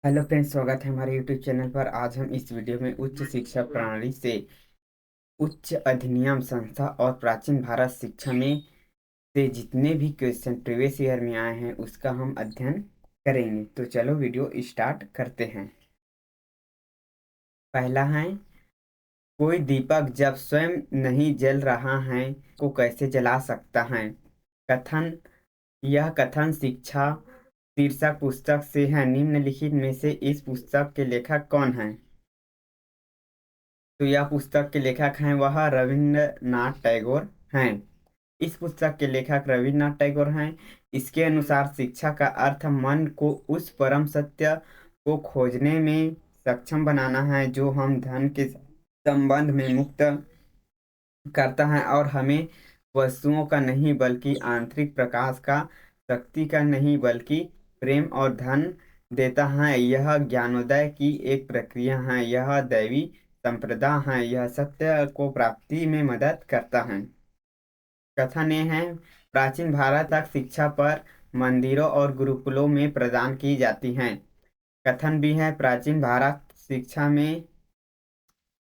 Hello friends, स्वागत है हमारे यूट्यूब चैनल पर। आज हम इस वीडियो में उच्च शिक्षा प्रणाली से उच्च अधिनियम संस्था और प्राचीन भारत शिक्षा में से जितने भी क्वेश्चन प्रीवियस ईयर में आए हैं उसका हम अध्ययन करेंगे। तो चलो वीडियो स्टार्ट करते हैं। पहला है, कोई दीपक जब स्वयं नहीं जल रहा है को कैसे जला सकता है? कथन। यह कथन शिक्षा शीर्षक पुस्तक से है। निम्नलिखित में से इस पुस्तक के लेखक कौन है? तो यह पुस्तक के लेखक हैं वह रविंद्रनाथ टैगोर हैं। इस पुस्तक के लेखक रविंद्रनाथ टैगोर हैं। इसके अनुसार शिक्षा का अर्थ मन को उस परम सत्य को खोजने में सक्षम बनाना है जो हम धन के संबंध में मुक्त करता है और हमें वस्तुओं का नहीं बल्कि आंतरिक प्रकाश का, शक्ति का नहीं बल्कि प्रेम और धन देता है। यह ज्ञानोदय की एक प्रक्रिया है, यह दैवी संप्रदा है, यह सत्य को प्राप्ति में मदद करता है। कथन ये है, प्राचीन भारत तक शिक्षा पर मंदिरों और गुरुकुलों में प्रदान की जाती हैं। कथन भी है, प्राचीन भारत शिक्षा में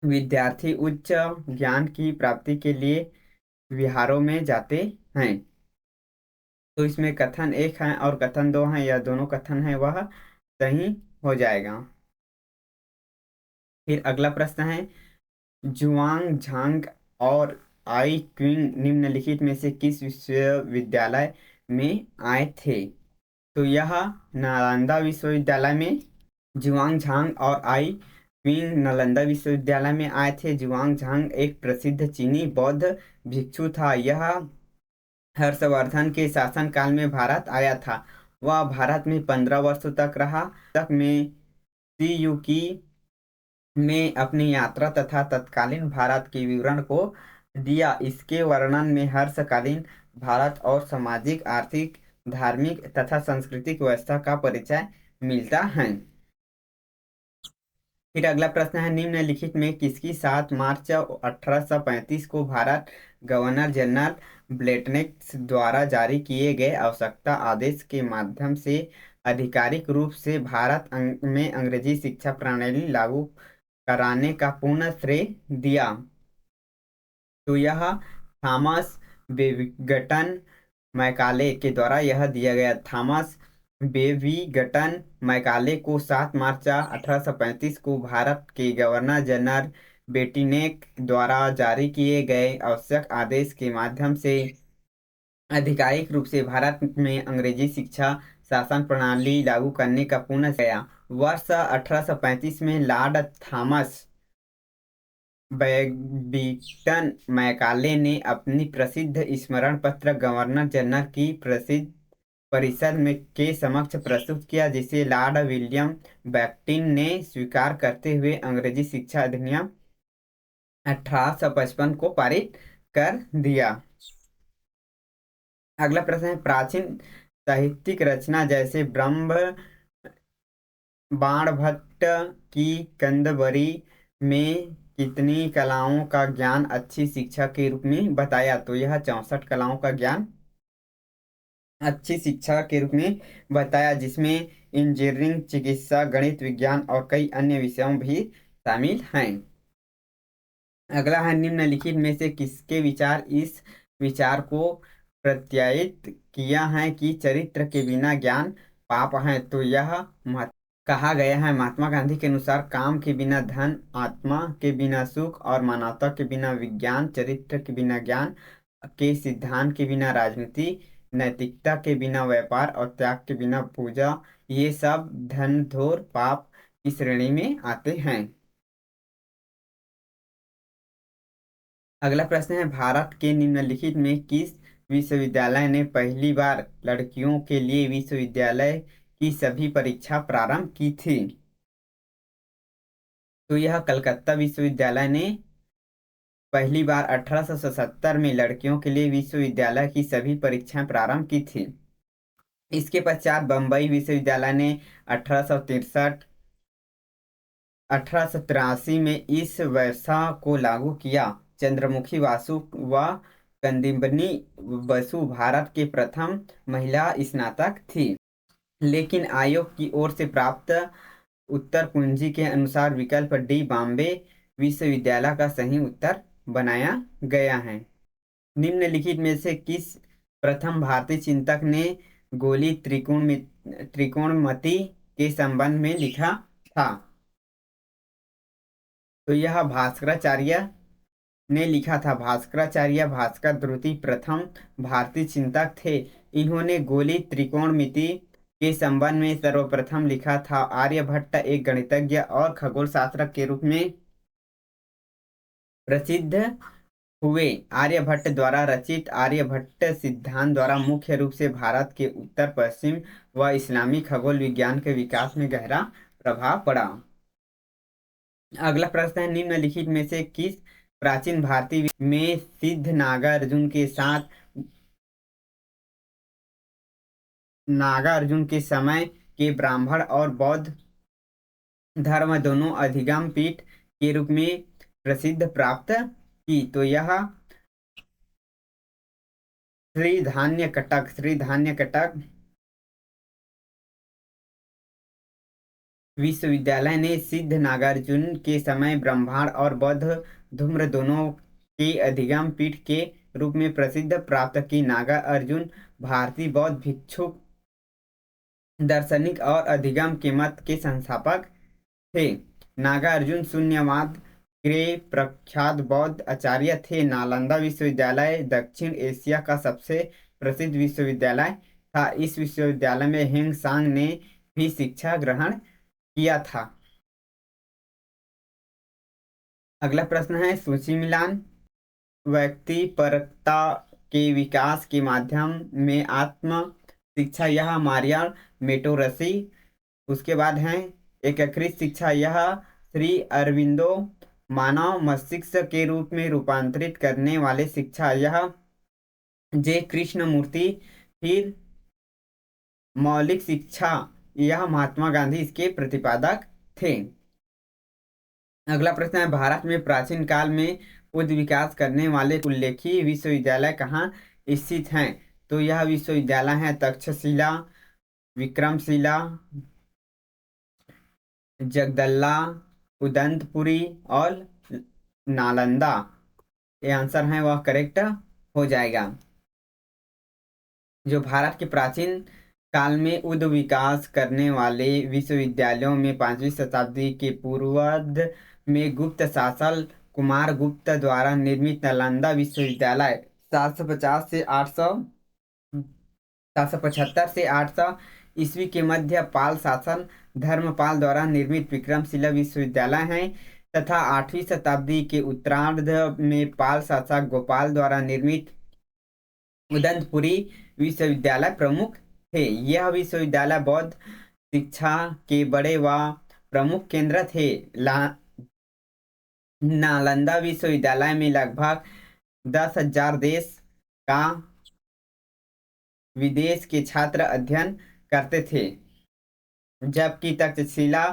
विद्यार्थी उच्च ज्ञान की प्राप्ति के लिए विहारों में जाते हैं। तो इसमें कथन एक है और कथन दो है, यह दोनों कथन है वह सही हो जाएगा। फिर अगला प्रश्न है, जुआंग झांग और आई क्विंग निम्नलिखित में से किस विश्वविद्यालय में आए थे? तो यह नालंदा विश्वविद्यालय में जुआंग झांग और आई क्विंग नालंदा विश्वविद्यालय में आए थे। जुआंग झांग एक प्रसिद्ध चीनी बौद्ध भिक्षु था। यह हर्षवर्धन के शासनकाल में भारत आया था। वह भारत में 15 वर्षों तक रहा। तक में सीयूकी में अपनी यात्रा तथा तत्कालीन भारत के विवरण को दिया। इसके वर्णन में हर्षकालीन भारत और सामाजिक, आर्थिक, धार्मिक तथा सांस्कृतिक व्यवस्था का परिचय मिलता है। फिर अगला प्रश्न है, निम्नलिखित में किसकी 7 मार्च 1835 को भारत गवर्नर जनरल ब्लेटनेक्स द्वारा जारी किए गए आवश्यकता आदेश के माध्यम से आधिकारिक रूप से भारत में अंग्रेजी शिक्षा प्रणाली लागू कराने का पूर्ण श्रेय दिया? तो यह थॉमस बेविंगटन मैकाले के द्वारा यह दिया गया। थॉमस बेविंगटन मैकाले को 7 मार्च 1835 को भारत के गवर्नर जनरल बेटिनेक द्वारा जारी किए गए आवश्यक आदेश के माध्यम से आधिकारिक रूप से भारत में अंग्रेजी शिक्षा शासन प्रणाली लागू करने का पूर्ण गया। वर्ष 1835 में लॉर्ड थॉमस बैडमिंटन मैकाले ने अपनी प्रसिद्ध स्मरण पत्र गवर्नर जनरल की प्रसिद्ध परिषद में के समक्ष प्रस्तुत किया, जिसे लॉर्ड विलियम बेंटिक ने स्वीकार करते हुए अंग्रेजी शिक्षा अधिनियम 1855 को पारित कर दिया। अगला प्रश्न है, प्राचीन साहित्यिक रचना जैसे ब्रह्म बाणभट्ट की कंदबरी में कितनी कलाओं का ज्ञान अच्छी शिक्षा के रूप में बताया? तो यह 64 कलाओं का ज्ञान अच्छी शिक्षा के रूप में बताया, जिसमें इंजीनियरिंग, चिकित्सा, गणित, विज्ञान और कई अन्य विषयों भी शामिल हैं। अगला है, निम्नलिखित में से किसके विचार इस विचार को प्रत्यायित किया है कि चरित्र के बिना ज्ञान पाप है? तो यह कहा गया है, महात्मा गांधी के अनुसार काम के बिना धन, आत्मा के बिना सुख और मानवता के बिना विज्ञान, चरित्र के बिना ज्ञान, के सिद्धांत के बिना राजनीति, नैतिकता के बिना व्यापार और त्याग के बिना पूजा, ये सब धनधोर पाप की श्रेणी में आते हैं। अगला प्रश्न है, भारत के निम्नलिखित में किस विश्वविद्यालय ने पहली बार लड़कियों के लिए विश्वविद्यालय की सभी परीक्षा प्रारंभ की थी? तो यह कलकत्ता विश्वविद्यालय ने पहली बार 1877 में लड़कियों के लिए विश्वविद्यालय की सभी परीक्षाएं प्रारंभ की थी। इसके पश्चात बम्बई विश्वविद्यालय ने 1863 1883 में इस व्यवस्था को लागू किया। चंद्रमुखी वासु व कंदिबनी बसु भारत के प्रथम महिला स्नातक थी, लेकिन आयोग की ओर से प्राप्त उत्तर कुंजी के अनुसार विकल्प डी बॉम्बे विश्वविद्यालय का सही उत्तर बनाया गया है। निम्नलिखित में से किस प्रथम भारतीय चिंतक ने गोली त्रिकोणमिति के संबंध में लिखा था? तो यह भास्कराचार्य ने लिखा था। भास्कराचार्य भास्कर द्वितीय प्रथम भारतीय चिंतक थे। इन्होंने गोली त्रिकोणमिति के संबंध में सर्वप्रथम लिखा था। आर्यभट्ट एक गणितज्ञ और खगोल शास्त्रज्ञ के रूप में प्रसिद्ध हुए। आर्यभट्ट द्वारा रचित आर्यभट्ट सिद्धांत द्वारा मुख्य रूप से भारत के उत्तर पश्चिम व इस्लामी खगोल विज्ञान के विकास में गहरा प्रभाव पड़ा। अगला प्रश्न है, निम्नलिखित में से किस प्राचीन भारतीय में सिद्ध नागार्जुन के साथ नागार्जुन के समय के ब्राह्मण और बौद्ध धर्म दोनों अधिगम पीठ के रूप में प्रसिद्ध प्राप्त की? तो यह श्री धान्य कटक विश्वविद्यालय ने सिद्ध नागार्जुन के समय ब्राह्मण और बौद्ध धर्म दोनों के अधिगम पीठ के रूप में प्रसिद्ध प्राप्त की। नागार्जुन भारतीय बौद्ध भिक्षुक दार्शनिक और अधिगम के मत के संस्थापक थे। नागार्जुन शून्यवाद के प्रख्यात बौद्ध आचार्य थे। नालंदा विश्वविद्यालय दक्षिण एशिया का सबसे प्रसिद्ध विश्वविद्यालय था। इस विश्वविद्यालय में हेंग सांग ने भी शिक्षा ग्रहण किया था। अगला प्रश्न है, सूची मिलान। व्यक्तिपरकता के विकास के माध्यम में आत्म शिक्षा, यह मारिया मेटोरसी। उसके बाद है एकीकृत शिक्षा, यह श्री अरविंदो। मानव मस्तिष्क के रूप में रूपांतरित करने वाले शिक्षा, यह जे कृष्णमूर्ति। फिर मौलिक शिक्षा, यह महात्मा गांधी इसके प्रतिपादक थे। अगला प्रश्न है, भारत में प्राचीन काल में उच्च विकास करने वाले उल्लेखीय विश्वविद्यालय कहाँ स्थित हैं? तो यह विश्वविद्यालय है तक्षशिला, विक्रमशिला, जगदल्ला, उदंतपुरी और नालंदा। ये आंसर है वह करेक्ट हो जाएगा। जो भारत के प्राचीन काल में उच्च विकास करने वाले विश्वविद्यालयों में 5वीं शताब्दी के पूर्वार्ध में गुप्त शासक कुमार गुप्त द्वारा निर्मित नालंदा विश्वविद्यालय 775 से 800 ईस्वी के मध्य पाल शासन धर्मपाल द्वारा निर्मित विक्रमशिला विश्वविद्यालय है तथा 8वीं शताब्दी के उत्तरार्ध में पाल शासक गोपाल द्वारा निर्मित उदंतपुरी विश्वविद्यालय प्रमुख थे। यह विश्वविद्यालय बौद्ध शिक्षा के बड़े व प्रमुख केंद्र थे। नालंदा विश्वविद्यालय में लगभग 10,000 देश का विदेश के छात्र अध्ययन करते थे, जबकि तक्षशिला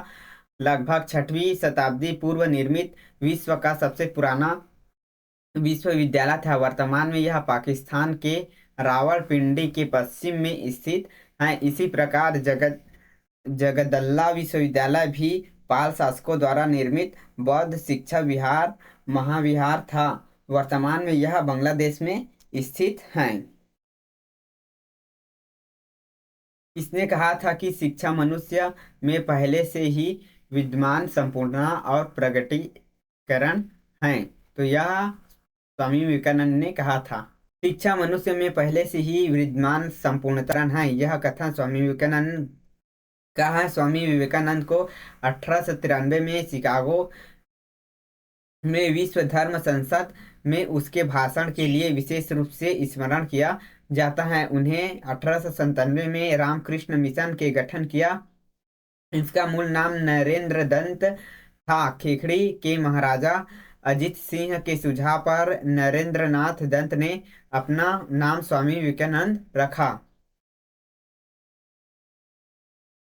लगभग 6वीं शताब्दी पूर्व निर्मित विश्व का सबसे पुराना विश्वविद्यालय था। वर्तमान में यह पाकिस्तान के रावलपिंडी के पश्चिम में स्थित है। इसी प्रकार जगदल्ला विश्वविद्यालय भी पाल शासकों द्वारा निर्मित बौद्ध शिक्षा विहार महाविहार था। वर्तमान में यह बांग्लादेश में स्थित है। इसने कहा था कि शिक्षा मनुष्य में पहले से ही विद्यमान संपूर्णता और प्रगटीकरण है। तो यह स्वामी विवेकानंद ने कहा था। शिक्षा मनुष्य में पहले से ही विद्यमान संपूर्णता है, यह कथन स्वामी विवेकानंद का है। स्वामी विवेकानंद को 1893 में शिकागो में विश्व धर्म संसद में उसके भाषण के लिए विशेष रूप से स्मरण किया जाता है। उन्हें 1897 में रामकृष्ण मिशन के गठन किया। इसका मूल नाम नरेंद्र दत्त था। खेखड़ी के महाराजा अजित सिंह के सुझाव पर नरेंद्रनाथ दत्त ने अपना नाम स्वामी विवेकानंद रखा।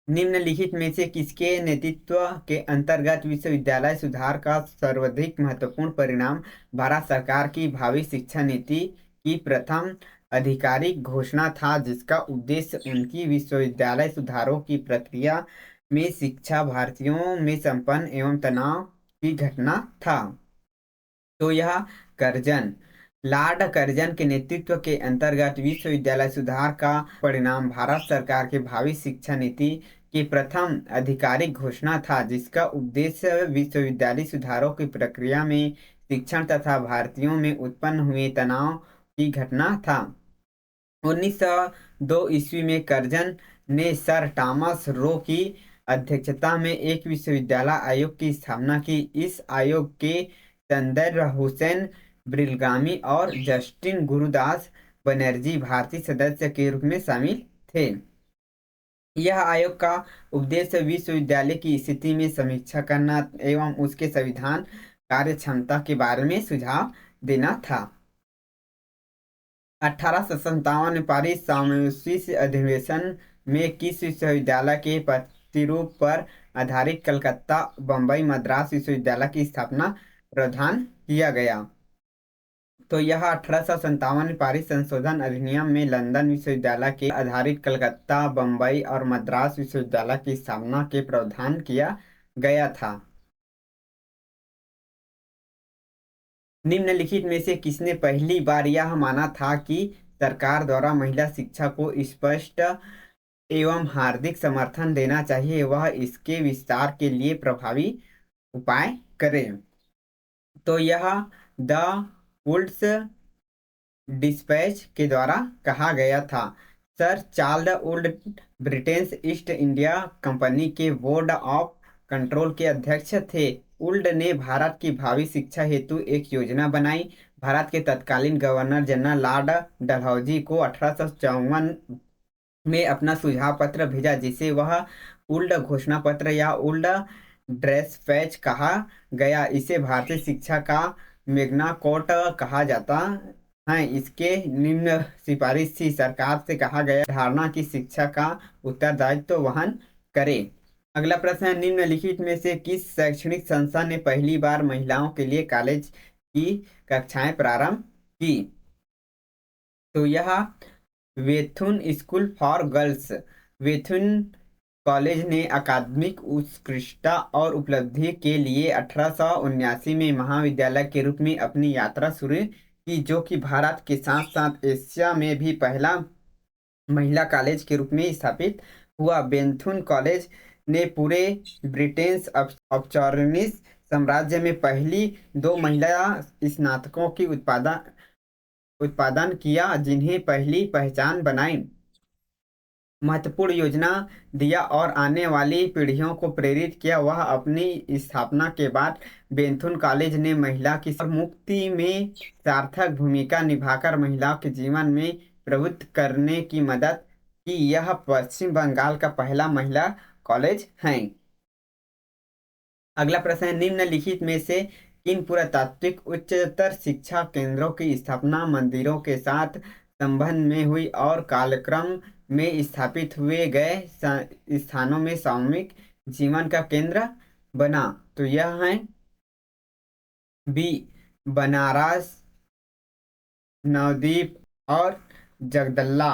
निम्नलिखित में से किसके नेतृत्व के अंतर्गत विश्वविद्यालय सुधार का सर्वाधिक महत्वपूर्ण परिणाम भारत सरकार की भावी शिक्षा नीति की प्रथम आधिकारिक घोषणा था, जिसका उद्देश्य उनकी विश्वविद्यालय सुधारों की प्रक्रिया में शिक्षा भारतीयों में संपन्न एवं तनाव की घटना था। तो यह कर्जन लॉर्ड कर्जन के नेतृत्व के अंतर्गत विश्वविद्यालय सुधार का परिणाम भारत सरकार के भावी शिक्षा नीति की प्रथम आधिकारिक घोषणा था, जिसका उद्देश्य विश्वविद्यालय सुधारों की प्रक्रिया में शिक्षण तथा भारतीयों में उत्पन्न हुए तनाव की घटना था। 1902 ईस्वी में कर्जन ने सर टॉमस रो की अध्यक्षता में एक विश्वविद्यालय आयोग की स्थापना की। इस आयोग के चंद्र हुसैन ब्रिलगामी और जस्टिन गुरुदास बनर्जी भारतीय सदस्य के रूप में शामिल थे। यह आयोग का उद्देश्य विश्वविद्यालय की स्थिति में समीक्षा करना एवं उसके संविधान कार्य क्षमता के बारे में सुझाव देना था। 1857 में पारित सामवेशी अधिवेशन में किस विश्वविद्यालय के प्रतिरूप पर आधारित कलकत्ता बम्बई मद्रास विश्वविद्यालय की स्थापना प्रावधान किया गया। तो यह 1857 में पारित संशोधन अधिनियम में लंदन विश्वविद्यालय के आधारित कलकत्ता बम्बई और मद्रास विश्वविद्यालय की स्थापना के प्रावधान किया गया था। निम्नलिखित में से किसने पहली बार यह माना था कि सरकार द्वारा महिला शिक्षा को स्पष्ट एवं हार्दिक समर्थन देना चाहिए, वह इसके विस्तार के लिए प्रभावी उपाय करे? तो यह द वुड्स डिस्पैच के द्वारा कहा गया था। Sir Charles Wood Britain east India company के बोर्ड ऑफ कंट्रोल के अध्यक्ष थे। वुड ने भारत की भावी शिक्षा हेतु एक योजना बनाई। भारत के तत्कालीन गवर्नर जनरल लॉर्ड डलहौजी को 1854 में अपना सुझाव पत्र भेजा, जिसे वह वुड घोषणा पत्र या वुड डिस्पैच कहा गया। इसे भारतीय शिक्षा का मैग्ना कार्टा कहा जाता है। इसके निम्न सिफारिश थी: सरकार से कहा गया धारणा की शिक्षा का उत्तरदायित्व वहन करे। अगला प्रश्न है, निम्नलिखित में से किस शैक्षणिक संस्था ने पहली बार महिलाओं के लिए कॉलेज की कक्षाएं प्रारंभ की? तो यह वेथुन स्कूल फॉर गर्ल्स। वेथुन कॉलेज ने अकादमिक उत्कृष्टता और उपलब्धि के लिए 1879 में महाविद्यालय के रूप में अपनी यात्रा शुरू की, जो कि भारत के साथ साथ एशिया में भी पहला महिला कॉलेज के रूप में स्थापित हुआ। बेथुन कॉलेज ने पूरे ब्रिटेन औपचारिक साम्राज्य में पहली 2 महिला स्नातकों की उत्पादन किया, जिन्हें पहली पहचान बनाई, महत्वपूर्ण योजना दिया और आने वाली पीढ़ियों को प्रेरित किया। वह अपनी स्थापना के बाद बेथुन कॉलेज ने महिला की मुक्ति में सार्थक भूमिका निभाकर महिलाओं के जीवन में प्रवृत्त करने की मदद की। यह पश्चिम बंगाल का पहला महिला कॉलेज है। अगला प्रश्न है, निम्नलिखित में से किन पुरातात्विक उच्चतर शिक्षा केंद्रों की स्थापना मंदिरों के साथ संबंध में हुई और कालक्रम में स्थापित हुए गए स्थानों में सामूहिक जीवन का केंद्र बना? तो यह है बी, बनारस, नवद्वीप और जगदल्ला।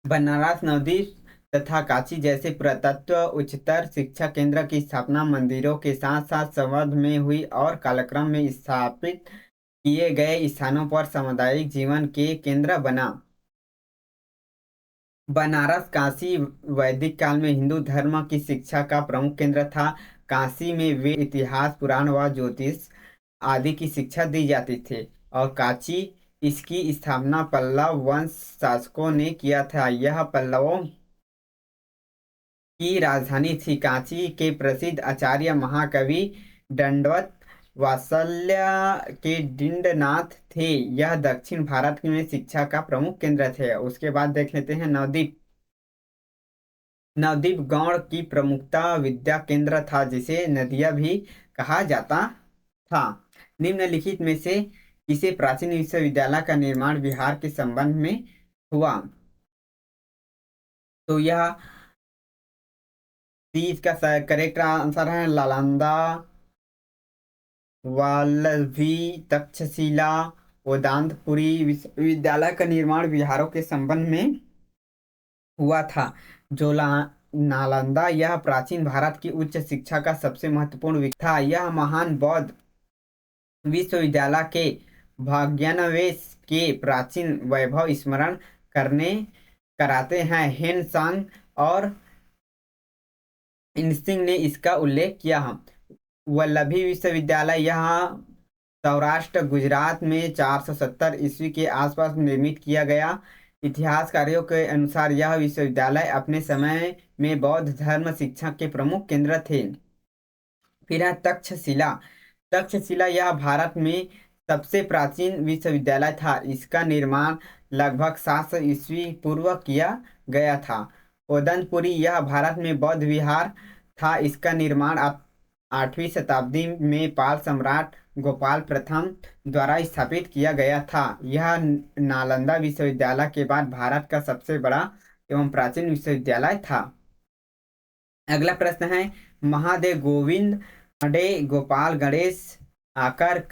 बनारस, नवद्वीप तथा काशी जैसे पुरातत्व उच्चतर शिक्षा केंद्र की स्थापना मंदिरों के साथ साथ संबंध में हुई और कालक्रम में स्थापित किए गए स्थानों पर सामुदायिक जीवन के केंद्र बना। बनारस काशी वैदिक काल में हिंदू धर्म की शिक्षा का प्रमुख केंद्र था। काशी में वेद, इतिहास, पुराण व ज्योतिष आदि की शिक्षा दी जाती थी और काशी इसकी स्थापना पल्लव वंश शासकों ने किया था। यह पल्लवों की राजधानी थी। काशी के प्रसिद्ध आचार्य महाकवि दंडवत वात्सल्य के डिंडनाथ थे। यह दक्षिण भारत में शिक्षा का प्रमुख केंद्र थे। उसके बाद देख लेते हैं नवद्वीप। नवद्वीप गौड़ की प्रमुखता विद्या केंद्र था, जिसे नदिया भी कहा जाता था। निम्नलिखित में से किसे प्राचीन विश्वविद्यालय का निर्माण बिहार के संबंध में हुआ? तो यह इसका करेक्ट आंसर है नालंदा, वल्लभी, तक्षशिला, वेदांतपुरी विश्वविद्यालय का निर्माण बिहारों के संबंध में हुआ था। जो नालंदा, यह प्राचीन भारत की उच्च शिक्षा का सबसे महत्वपूर्ण था। यह महान बौद्ध विश्वविद्यालय के भाग्यान्वेष के प्राचीन वैभव स्मरण करने कराते हैं। हेन सांग और इनसिंग ने इसका उल्लेख किया है। वल्लभी विश्वविद्यालय यह सौराष्ट्र गुजरात में 470 ईस्वी के आसपास निर्मित किया गया। इतिहासकारों के अनुसार यह विश्वविद्यालय अपने समय में बौद्ध धर्म शिक्षा के प्रमुख केंद्र थे। फिर है तक्षशिला। तक्षशिला यह भारत में सबसे प्राचीन विश्वविद्यालय था। इसका निर्माण लगभग 700 ईस्वी पूर्व किया गया था। ओदनपुरी यह भारत में बौद्ध विहार था। इसका निर्माण 8वीं शताब्दी में पाल सम्राट गोपाल प्रथम द्वारा स्थापित किया गया था। यह नालंदा विश्वविद्यालय के बाद भारत का सबसे बड़ा एवं प्राचीन विश्वविद्यालय था। अगला प्रश्न है, महादेव गोविंद पांडे गोपाल गणेश आकर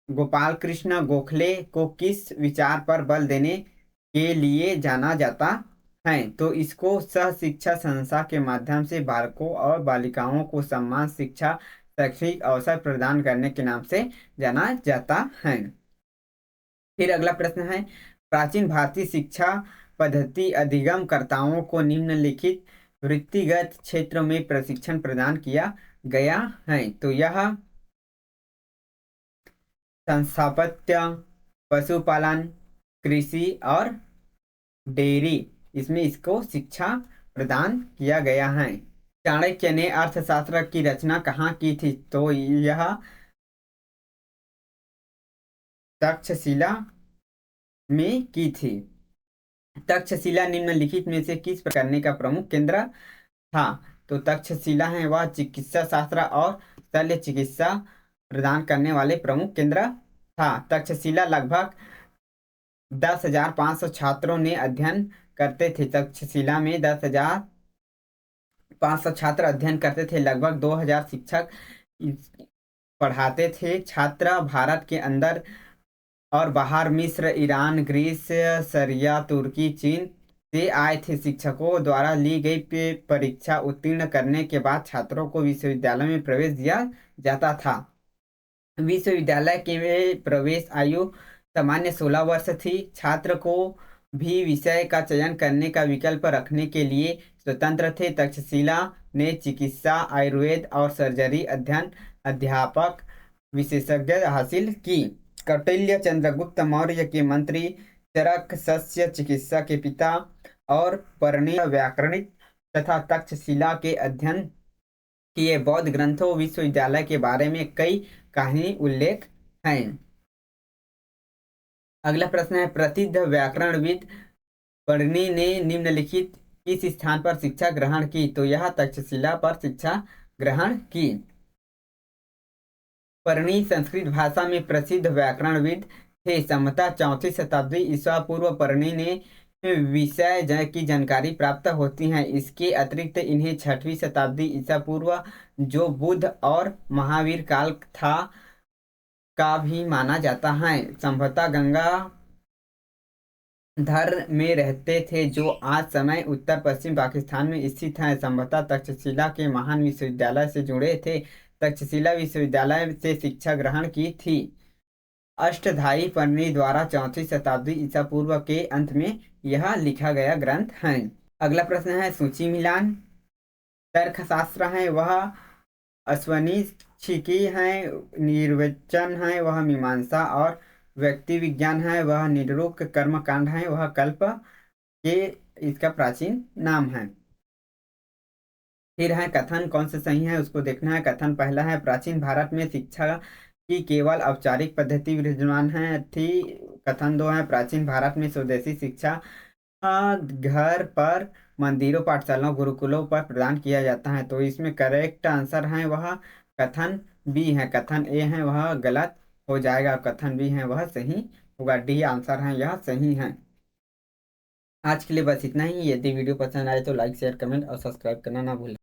गोपाल कृष्ण गोखले को किस विचार पर बल देने के लिए जाना जाता है? तो इसको सह शिक्षा संस्था के माध्यम से बालकों और बालिकाओं को सम्मान, शिक्षा, शैक्षिक अवसर प्रदान करने के नाम से जाना जाता है। फिर अगला प्रश्न है, प्राचीन भारतीय शिक्षा पद्धति अधिगमकर्ताओं को निम्नलिखित वृत्तिगत क्षेत्र में प्रशिक्षण प्रदान किया गया है। तो यह संस्थापत्य, पशुपालन, कृषि और डेयरी, इसमें इसको शिक्षा प्रदान किया गया है। चाणक्य ने अर्थशास्त्र की रचना कहाँ की थी? तो यह तक्षशिला में की थी। तक्षशिला निम्नलिखित में से किस प्रकार करने का प्रमुख केंद्र था? तो तक्षशिला है वह चिकित्सा शास्त्र और शल्य चिकित्सा प्रदान करने वाले प्रमुख केंद्र था। तक्षशिला लगभग 10,500 छात्रों ने अध्ययन करते थे। तक्षशिला में 10,500 छात्र अध्ययन करते थे। लगभग 2,000 शिक्षक पढ़ाते थे। छात्र भारत के अंदर और बाहर मिस्र, ईरान, ग्रीस, सीरिया, तुर्की, चीन से आए थे। शिक्षकों द्वारा ली गई परीक्षा उत्तीर्ण करने के बाद छात्रों को विश्वविद्यालय में प्रवेश दिया जाता था। विश्वविद्यालय के प्रवेश आयु सामान्य 16 वर्ष थी। छात्र को भी विषय का चयन करने का विकल्प रखने के लिए स्वतंत्र थे। तक्षशिला ने चिकित्सा, आयुर्वेद और सर्जरी अध्यापक विशेषज्ञ हासिल की। कौटिल्य चंद्रगुप्त मौर्य के मंत्री, चरक सस्य चिकित्सा के पिता और परणी व्याकरणिक तथा तक्षशिला के अध्ययन किए बौद्ध ग्रंथों विश्वविद्यालय के बारे में कई कहानी उल्लेख हैं। अगला प्रश्न है, प्रसिद्ध व्याकरणविद परणी ने निम्नलिखित किस स्थान पर शिक्षा ग्रहण की? तो यह तक्षशिला पर शिक्षा ग्रहण की। परणी संस्कृत भाषा में प्रसिद्ध व्याकरणविद थे। संभवतः 4वीं शताब्दी ईसा पूर्व परणी ने विषय की जानकारी प्राप्त होती है। इसके अतिरिक्त इन्हें 6वीं शताब्दी ईसा पूर्व जो बुद्ध और महावीर काल था का भी माना जाता है। संभवतः गंगा धर में रहते थे जो आज समय उत्तर पश्चिम पाकिस्तान में स्थित है। संभवतः तक्षशिला के महान विश्वविद्यालय से जुड़े थे। तक्षशिला विश्वविद्यालय से शिक्षा ग्रहण की थी। अष्टधाई परणी द्वारा 4वीं शताब्दी ईसा पूर्व के अंत में यह लिखा गया ग्रंथ है। अगला प्रश्न है, सूची मिलान। तर्कशास्त्र है वह अश्वनीशिकी है। निर्वचन है वह मीमांसा और व्यक्ति विज्ञान है वह निरूक्त। कर्मकांड है वह कल्प के इसका प्राचीन नाम है। फिर है कथन कौन से सही है उसको देखना है। कथन पहला है, प्राचीन भारत में शिक्षा की केवल औपचारिक पद्धति विद्यमान है थी। कथन 2 है, प्राचीन भारत में स्वदेशी शिक्षा घर पर, मंदिरों, पाठशालाओं, गुरुकुलों पर प्रदान किया जाता है। तो इसमें करेक्ट आंसर है वह कथन बी है। कथन ए है वह गलत हो जाएगा, कथन बी है वह सही होगा। डी आंसर है यह सही है। आज के लिए बस इतना ही। यदि वीडियो पसंद आए तो लाइक, शेयर, कमेंट और सब्सक्राइब करना ना भूलें।